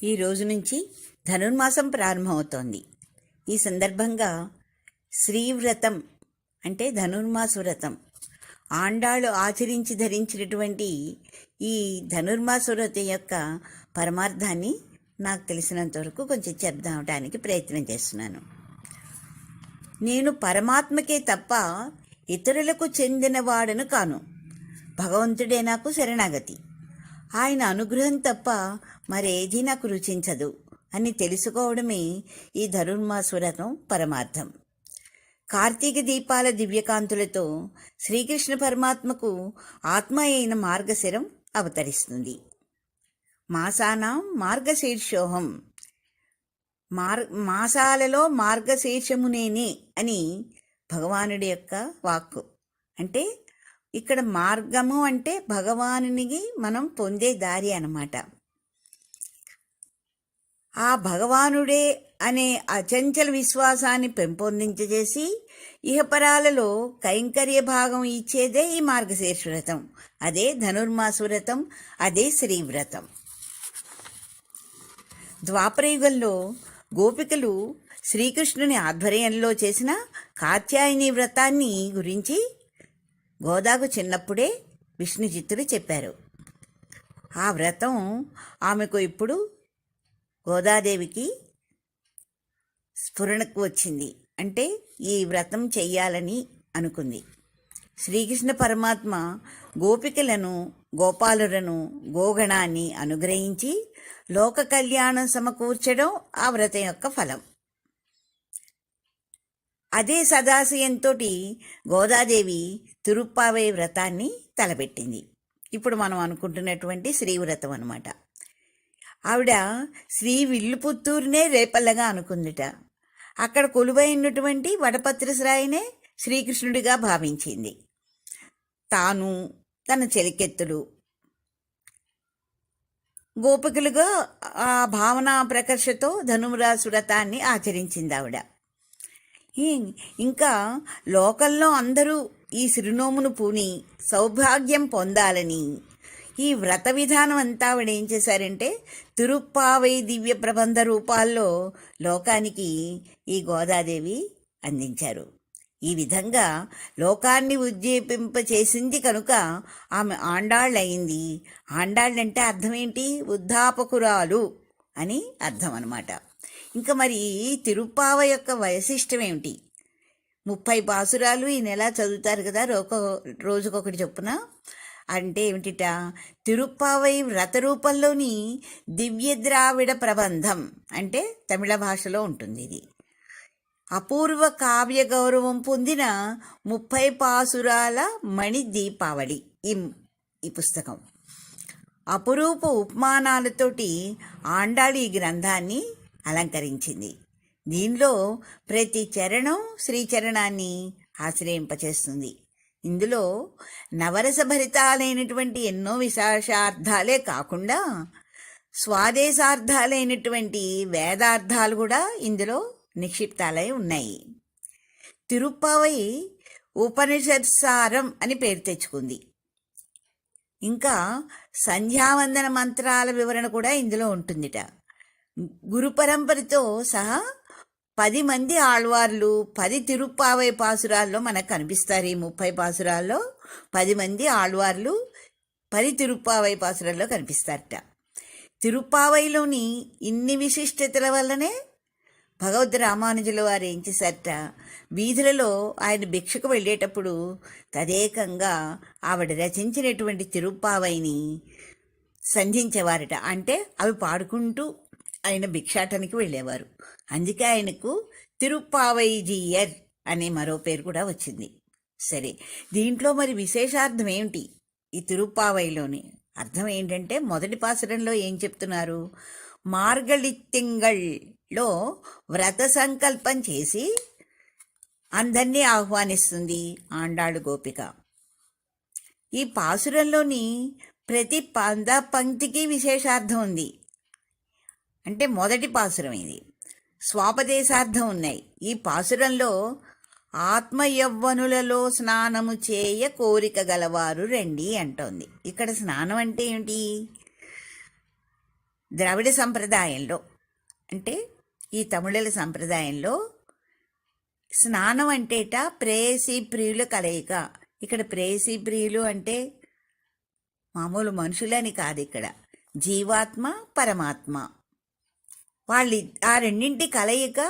ఈ రోజు నుంచి ధనుర్మాసం ప్రారంభమవుతోంది. ఈ సందర్భంగా శ్రీవ్రతం అంటే ధనుర్మాస వ్రతం ఆండాళ్ళు ఆచరించి ధరించినటువంటి ఈ ధనుర్మాస వ్రతం యొక్క పరమార్థాన్ని నాకు తెలిసినంత వరకు కొంచెం చెప్దామటానికి ప్రయత్నం చేస్తున్నాను. నేను పరమాత్మకే తప్ప ఇతరులకు చెందినవాడను కాను. భగవంతుడే నాకు శరణాగతి. ఆయన అనుగ్రహం తప్ప మరేదీ నాకు రుచించదు అని తెలుసుకోవడమే ఈ ధనుర్మాస వ్రతం పరమార్థం. కార్తీక దీపాల దివ్యకాంతులతో శ్రీకృష్ణ పరమాత్మకు ఆత్మ అయిన మార్గశిరం అవతరిస్తుంది. మాసానాం మార్గశీర్షోహం, మాసాలలో మార్గశీర్షము నేనే అని భగవానుడి యొక్క వాక్కు. అంటే ఇక్కడ మార్గము అంటే భగవానునికి మనం పొందే దారి అన్నమాట. ఆ భగవానుడే అనే అచంచల విశ్వాసాన్ని పెంపొందించేసి ఇహపరాలలో కైంకర్య భాగం ఇచ్చేదే ఈ మార్గశీర్ష వ్రతం. అదే ధనుర్మాస వ్రతం, అదే శ్రీవ్రతం. ద్వాపరయుగంలో గోపికలు శ్రీకృష్ణుని ఆధ్వర్యంలో చేసిన కాత్యాయని వ్రతాన్ని గురించి గోదాకు చిన్నప్పుడే విష్ణుచిత్తుడు చెప్పారు. ఆ వ్రతం ఆమెకు ఇప్పుడు గోదాదేవికి స్ఫురణకు వచ్చింది. అంటే ఈ వ్రతం చెయ్యాలని అనుకుంది. శ్రీకృష్ణ పరమాత్మ గోపికలను, గోపాలులను, గోగణాన్ని అనుగ్రహించి లోక కళ్యాణం సమకూర్చడం ఆ వ్రతం యొక్క ఫలం. అదే సదాశయంతో గోదాదేవి తిరుప్పావై వ్రతాన్ని తలపెట్టింది. ఇప్పుడు మనం అనుకుంటున్నటువంటి శ్రీవ్రతం అన్నమాట. ఆవిడ శ్రీ విల్లుపుత్తూరునే రేపల్లగా అనుకుందిట. అక్కడ కొలువైనటువంటి వడపత్రశ్రాయినే శ్రీకృష్ణుడిగా భావించింది. తాను, తన చెలికెత్తులు గోపికలుగా ఆ భావనా ప్రకర్షతో ధనుర్మాస వ్రతాన్ని ఆచరించింది ఆవిడ. ఇంకా లోకల్లో అందరూ ఈ సిరునోమును పూని సౌభాగ్యం పొందాలని ఈ వ్రత విధానం అంతా ఆవిడ ఏం చేశారంటే తిరుప్పావై దివ్య ప్రబంధ రూపాల్లో లోకానికి ఈ గోదాదేవి అందించారు. ఈ విధంగా లోకాన్ని ఉజ్జీవింపచేసింది కనుక ఆమె ఆండాళ్ళయింది. ఆండాళ్ళంటే అర్థం ఏంటి? ఉద్ధాపకురాలు అని అర్థం అన్నమాట. ఇంకా మరి తిరుప్పావ యొక్క వైశిష్టం ఏమిటి? 30 పాసురాలు ఈ నెల చదువుతారు కదా, రోజుకొకటి చొప్పున. అంటే ఏమిటిట? తిరుప్పావై వ్రత రూపంలోని దివ్య ద్రావిడ ప్రబంధం అంటే తమిళ భాషలో ఉంటుంది. ఇది అపూర్వ కావ్య గౌరవం పొందిన 30 పాసురాల మణి దీపావళి ఈ పుస్తకం. అపురూప ఉపమానాలతోటి ఆండాళి ఈ గ్రంథాన్ని అలంకరించింది. దీనిలో ప్రతి చరణం శ్రీచరణాన్ని ఆశ్రయింపచేస్తుంది. ఇందులో నవరసభరితాలైనటువంటి ఎన్నో విశేషార్థాలే కాకుండా స్వాదేశార్థాలైనటువంటి వేదార్థాలు కూడా ఇందులో నిక్షిప్తాలై ఉన్నాయి. తిరుప్పావై ఉపనిషత్సారం అని పేరు తెచ్చుకుంది. ఇంకా సంధ్యావందన మంత్రాల వివరణ కూడా ఇందులో ఉంటుందిట. గురు పరంపరతో సహా 10 మంది ఆళ్వార్లు 10 తిరుప్పావై పాసురాల్లో మనకు కనిపిస్తారు. ఈ 30 పాసురాల్లో 10 మంది ఆళ్వార్లు 10 తిరుప్పావై పాసురాల్లో కనిపిస్తారట. తిరుప్పావైలోని ఇన్ని విశిష్టతల వల్లనే భగవద్ రామానుజుల వారు ఏం చేశారట, వీధులలో ఆయన భిక్షకు వెళ్ళేటప్పుడు తదేకంగా ఆవిడ రచించినటువంటి తిరుప్పావైని సంధించేవారట. అంటే అవి పాడుకుంటూ ఆయన భిక్షాటనికి వెళ్ళేవారు. అందుకే ఆయనకు తిరుప్పావైజీయర్ అనే మరో పేరు కూడా వచ్చింది. సరే, దీంట్లో మరి విశేషార్థం ఏమిటి? ఈ తిరుప్పావైలోని అర్థం ఏంటంటే మొదటి పాసురంలో ఏం చెప్తున్నారు? మార్గళిత్తింగళ్ళలో వ్రత సంకల్పం చేసి అందరినీ ఆహ్వానిస్తుంది ఆండాళ్ళు గోపిక. ఈ పాసురంలోని ప్రతి పంక్తికి విశేషార్థం ఉంది. అంటే మొదటి పాసురం ఇది. స్వాపదేశార్థం ఉన్నాయి. ఈ పాసురంలో ఆత్మయవ్వనులలో స్నానము చేయ కోరిక గలవారు రండి అంటోంది. ఇక్కడ స్నానం అంటే ఏమిటి? ద్రవిడ సంప్రదాయంలో, అంటే ఈ తమిళుల సంప్రదాయంలో స్నానం అంటేట ప్రేయసీ ప్రియుల కలయిక. ఇక్కడ ప్రేయసీ ప్రియులు అంటే మామూలు మనుషులని కాదు, ఇక్కడ జీవాత్మ పరమాత్మ వాళ్ళు ఆ రెండింటి కలయిక.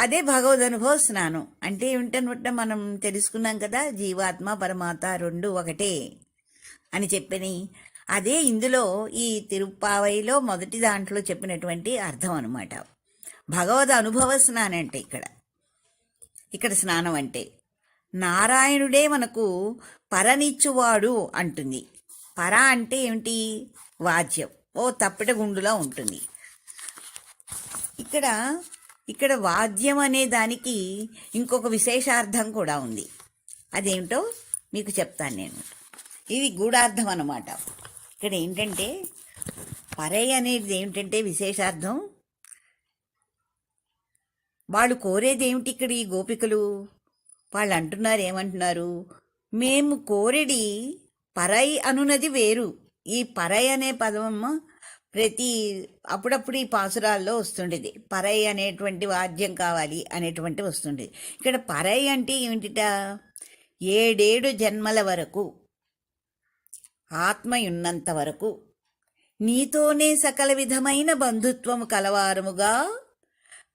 అదే భగవద్ అనుభవ స్నానం అంటే ఏమిటనమాట మనం తెలుసుకున్నాం కదా, జీవాత్మ పరమాత్మ రెండు ఒకటే అని చెప్పని. అదే ఇందులో ఈ తిరుప్పావైలో మొదటి దాంట్లో చెప్పినటువంటి అర్థం అనమాట. భగవద్ అనుభవ స్నానం అంటే ఇక్కడ స్నానం అంటే నారాయణుడే మనకు పరనిచ్చువాడు అంటుంది. పర అంటే ఏమిటి? వాద్యం, ఓ తప్పెట గుండులా ఉంటుంది. ఇక్కడ వాద్యం అనే దానికి ఇంకొక విశేషార్థం కూడా ఉంది. అదేమిటో మీకు చెప్తాను నేను. ఇది గూఢార్థం అన్నమాట. ఇక్కడ ఏంటంటే పరై అనేది ఏమిటంటే విశేషార్థం. వాళ్ళు కోరేది ఏమిటి? ఇక్కడ ఈ గోపికలు వాళ్ళు అంటున్నారు, ఏమంటున్నారు? మేము కోరెడి పరై అనున్నది వేరు. ఈ పరై అనే పదం అప్పుడప్పుడు ఈ పాసురాల్లో వస్తుండేది. పరై అనేటువంటి వాద్యం కావాలి అనేటువంటి వస్తుండేది. ఇక్కడ పరై అంటే ఏమిటిట? 7 జన్మల వరకు, ఆత్మయున్నంత వరకు నీతోనే సకల విధమైన బంధుత్వము కలవారముగా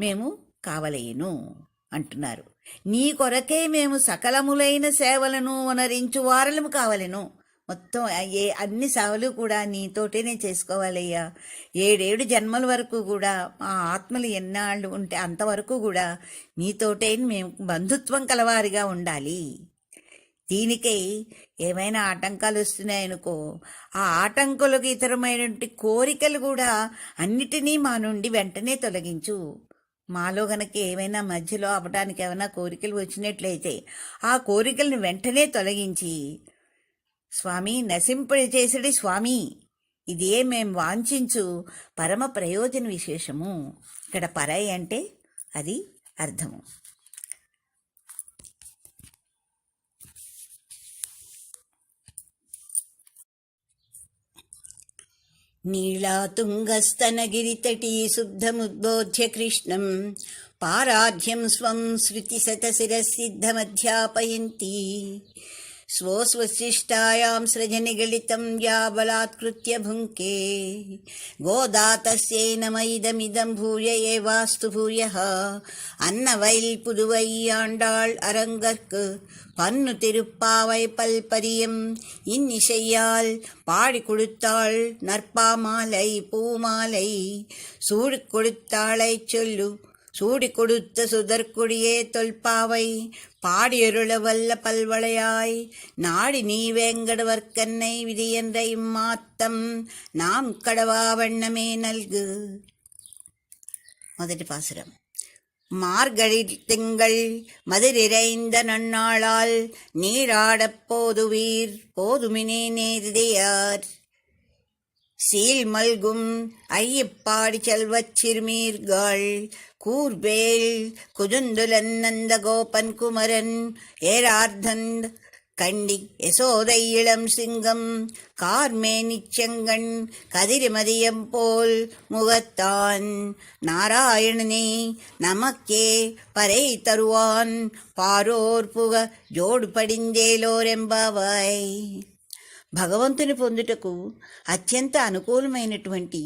మేము కావలేను అంటున్నారు. నీ కొరకే మేము సకలములైన సేవలను వనరించు వారలము కావలేను. మొత్తం అన్ని సేవలు కూడా నీతోటేనే చేసుకోవాలయ్యా. 7 జన్మల వరకు కూడా ఆ ఆత్మలు ఎన్నాళ్ళు ఉంటే అంతవరకు కూడా నీతోటే మేము బంధుత్వం కలవారిగా ఉండాలి. దీనికై ఏమైనా ఆటంకాలు వస్తున్నాయనుకో, ఆ ఆటంకులకు ఇతరమైనటువంటి కోరికలు కూడా అన్నిటినీ మా నుండి వెంటనే తొలగించు. మాలో గనక ఏమైనా మధ్యలో అవ్వడానికి ఏమైనా కోరికలు వచ్చినట్లయితే ఆ కోరికలను వెంటనే తొలగించి, స్వామి నశింపడి చేసడి స్వామి, ఇదే మేం వాంఛించు పరమ ప్రయోజన విశేషము. ఇక్కడ పరై అంటే అది అర్థము. నీళాతుంగస్తనగిరితటీ శుద్ధముద్బోధ్య కృష్ణం పారాధ్యం స్వం శృతిశతశిరసిద్ధమధ్యాపయంతి స్వస్వశిష్టాయాం సృజనిగళితం యా బలాత్కృత్య భుంకే గోదా తస్యై నమైదమిదం భూయ ఏవాస్తు భూయః అన్నవైల్ పుదువై ఆండాళ్ அரங்கற்கு பன்னு திருப்பாவை பல்பரியம் இன்னிசையால் பாடி கொடுத்தாள் நற்பாமாலை பூமாலை சூடி கொடுத்தாளை சொல்லு சூடி கொடுத்த சுதற்குடியே தொல்பாவை பாடியருள வல்ல பல்வளையாய் நாடி நீ வேங்கடவர்க்கன்னை விதியென்ற இம்மாத்தம் நாம் கடவா வண்ணமே நல்கு. మొదటి పాసురం. மார்கழி திங்கள் மதுரிரைந்த நன்னாளால் நீராடப் போதுவீர் போதுமினே நேரிதையார் சீல் மல்கும் ஐயப்பாடி செல்வச் சிறுமீர்கள் கூர்வேல் குஜுந்துலன் நந்த கோபன் குமரன் ஏரார்த்தன் கண்டி யசோதை இளம் சிங்கம் கார்மே நிச்சங்கண் கதிரிமதியம் போல் முகத்தான் நாராயணனே நமக்கே பறை தருவான் పారోర్ పుగ జోడు పడిందేలోరెంబావాయ్. భగవంతుని పొందుటకు అత్యంత అనుకూలమైనటువంటి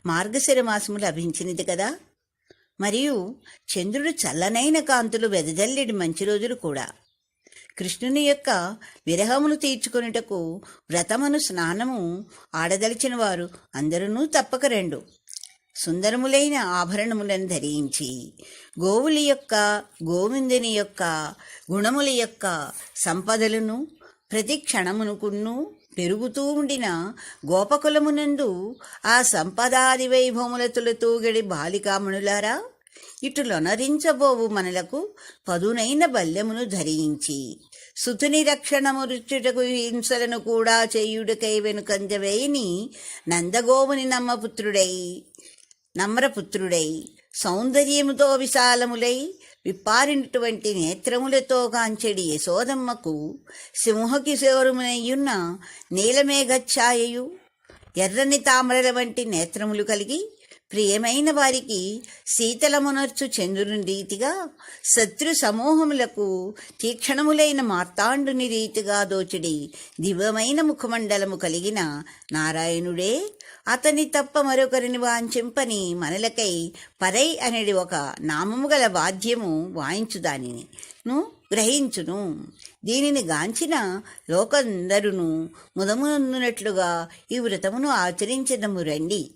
మార్గశిర మాసము లభించినది కదా. మరియు చంద్రుడు చల్లనైన కాంతులు వెదజల్లేడి మంచి రోజులు కూడా. కృష్ణుని యొక్క విరహమును తీర్చుకొనుటకు వ్రతమును స్నానము ఆడదలిచిన వారు అందరూ తప్పక రెండు. సుందరములైన ఆభరణములను ధరించి గోవుల యొక్క గోవిందుని యొక్క గుణముల యొక్క సంపదలను ప్రతి క్షణమునుకును పెరుగుతూ ఉండిన గోపకులమునందు ఆ సంపదాది వైభవములతుల తూగడి బాలికామణులారా, ఇటులొనరించబోవు మనలకు పదునైన బల్యమును ధరించి సుతుని రక్షణము రుచుటకు హింసలను కూడా చేయుడికై వెనుకంజవేయని నందగోవుని నమ్రపుత్రుడై సౌందర్యముతో విశాలములై విప్పారినటువంటి నేత్రములతో కాంచెడి యశోదమ్మకు సింహకిశోరమునయ్యున్న నీలమేఘఛాయయు ఎర్రని తామరల వంటి నేత్రములు కలిగి ప్రియమైన వారికి శీతలమునర్చు చంద్రుని రీతిగా శత్రు సమూహములకు తీక్షణములైన మార్తాండుని రీతిగా దోచుడి దివ్యమైన ముఖమండలము కలిగిన నారాయణుడే అతని తప్ప మరొకరిని వాంఛింపని మనలకై పరై అనేది ఒక నామము గల వాద్యము వాయించు దానిని గ్రహించును. దీనిని గాంచిన లోకందరును ముదమునందునట్లుగా ఈ వ్రతమును ఆచరించదము రండి.